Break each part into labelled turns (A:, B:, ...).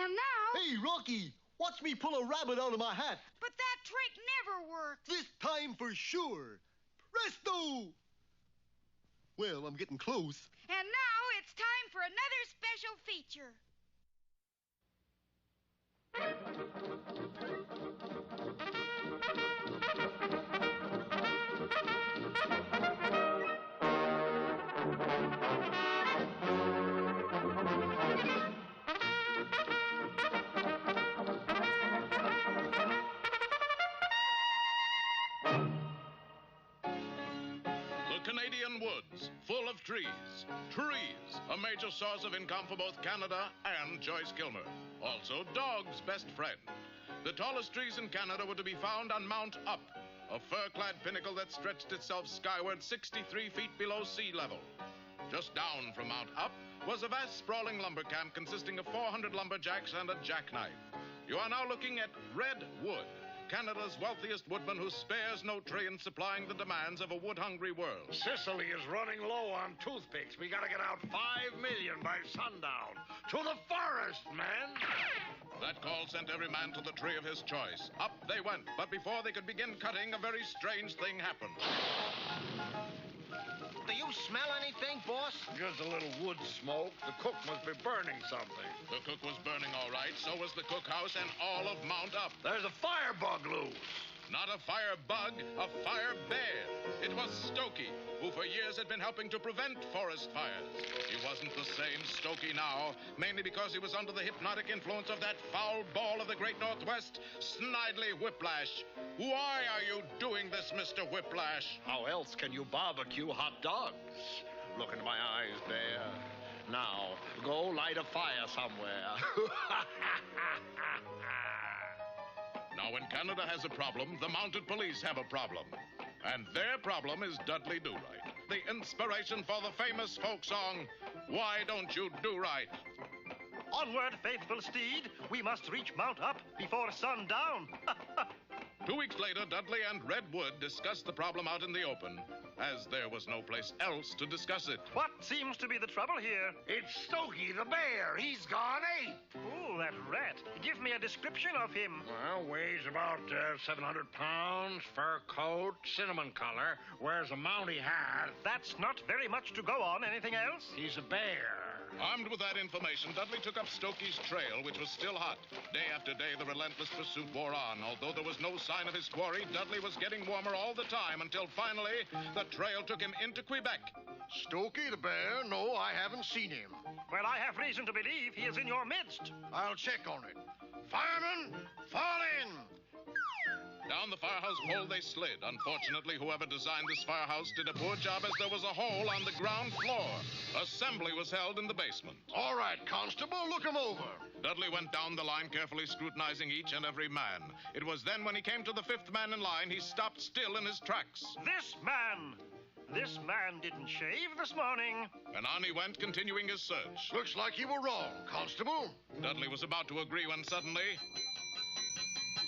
A: And now...
B: Hey, Rocky, watch me pull a rabbit out of my hat.
A: But that trick never worked.
B: This time for sure. Presto! Well, I'm getting close.
A: And now it's time for another special feature.
C: Canadian woods, full of trees. Trees, a major source of income for both Canada and Joyce Kilmer. Also, dogs' best friend. The tallest trees in Canada were to be found on Mount Up, a fir-clad pinnacle that stretched itself skyward 63 feet below sea level. Just down from Mount Up was a vast sprawling lumber camp consisting of 400 lumberjacks and a jackknife. You are now looking at Red Wood, Canada's wealthiest woodman who spares no tree in supplying the demands of a wood-hungry world.
D: Sicily is running low on toothpicks. We gotta get out 5 million by sundown. To the forest, man!
C: That call sent every man to the tree of his choice. Up they went, but before they could begin cutting, a very strange thing happened.
E: Do you smell anything, boss?
D: Just a little wood smoke. The cook must be burning something.
C: The cook was burning all right, so was the cookhouse and all of Mount Up.
D: There's a firebug loose.
C: Not a fire bug, a fire bear. It was Stokey, who for years had been helping to prevent forest fires. He wasn't the same Stokey now, mainly because he was under the hypnotic influence of that foul ball of the great Northwest, Snidely Whiplash. Why are you doing this, Mr. Whiplash?
D: How else can you barbecue hot dogs? Look into my eyes, Bear. Now, go light a fire somewhere.
C: Now, when Canada has a problem, the mounted police have a problem. And their problem is Dudley Do-Right, the inspiration for the famous folk song, Why Don't You Do Right?
F: Onward, faithful steed. We must reach Mount Up before sundown.
C: 2 weeks later, Dudley and Red Wood discussed the problem out in the open, as there was no place else to discuss it.
F: What seems to be the trouble here?
D: It's Stokey the bear. He's gone ape.
F: Oh, that rat. Give me a description of him.
D: Well, weighs about 700 pounds, fur coat, cinnamon color, wears a Mountie hat.
F: That's not very much to go on. Anything else?
D: He's a bear.
C: Armed with that information, Dudley took up Stokey's trail, which was still hot. Day after day, the relentless pursuit wore on. Although there was no sign of his quarry, Dudley was getting warmer all the time until finally the trail took him into Quebec.
D: Stokey the bear? No, I haven't seen him.
F: Well, I have reason to believe he is in your midst.
D: I'll check on it. Fireman, fall in!
C: Down the firehouse pole they slid. Unfortunately, whoever designed this firehouse did a poor job as there was a hole on the ground floor. Assembly was held in the basement.
D: All right, Constable, look him over.
C: Dudley went down the line, carefully scrutinizing each and every man. It was then when he came to the fifth man in line, he stopped still in his tracks.
F: This man didn't shave this morning.
C: And on he went, continuing his search.
D: Looks like you were wrong, Constable.
C: Dudley was about to agree when suddenly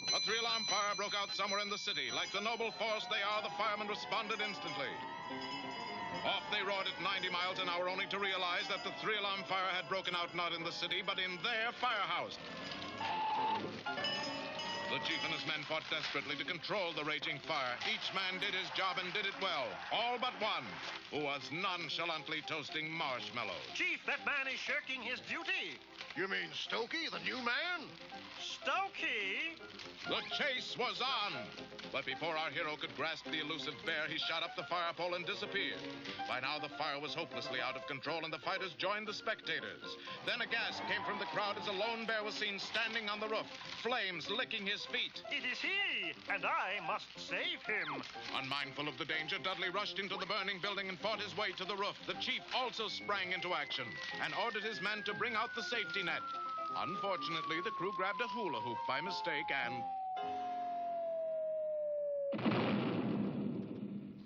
C: a three-alarm fire broke out somewhere in the city. Like the noble force they are, the firemen responded instantly. Off they roared at 90 miles an hour, only to realize that the three-alarm fire had broken out not in the city, but in their firehouse. The chief and his men fought desperately to control the raging fire. Each man did his job and did it well. All but one, who was nonchalantly toasting marshmallows.
F: Chief, that man is shirking his duty.
D: You mean Stokey, the new man?
F: Stokey?
C: The chase was on. But before our hero could grasp the elusive bear, he shot up the fire pole and disappeared. By now, the fire was hopelessly out of control, and the fighters joined the spectators. Then a gasp came from the crowd as a lone bear was seen standing on the roof, flames licking his feet.
F: It is he, and I must save him.
C: Unmindful of the danger, Dudley rushed into the burning building and fought his way to the roof. The chief also sprang into action and ordered his men to bring out the safety net. Unfortunately, the crew grabbed a hula hoop by mistake and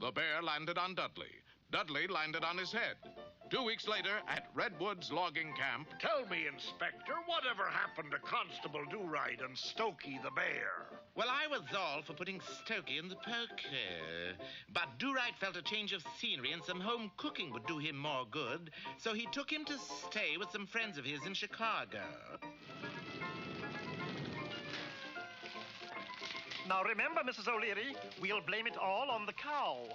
C: the bear landed on Dudley. Dudley landed on his head. 2 weeks later, at Redwood's logging camp...
D: Tell me, Inspector, whatever happened to Constable Do-Right and Stokey the bear?
E: Well, I was all for putting Stokey in the poker. But Do-Right felt a change of scenery and some home cooking would do him more good, so he took him to stay with some friends of his in Chicago.
F: Now remember, Mrs. O'Leary, we'll blame it all on the cow.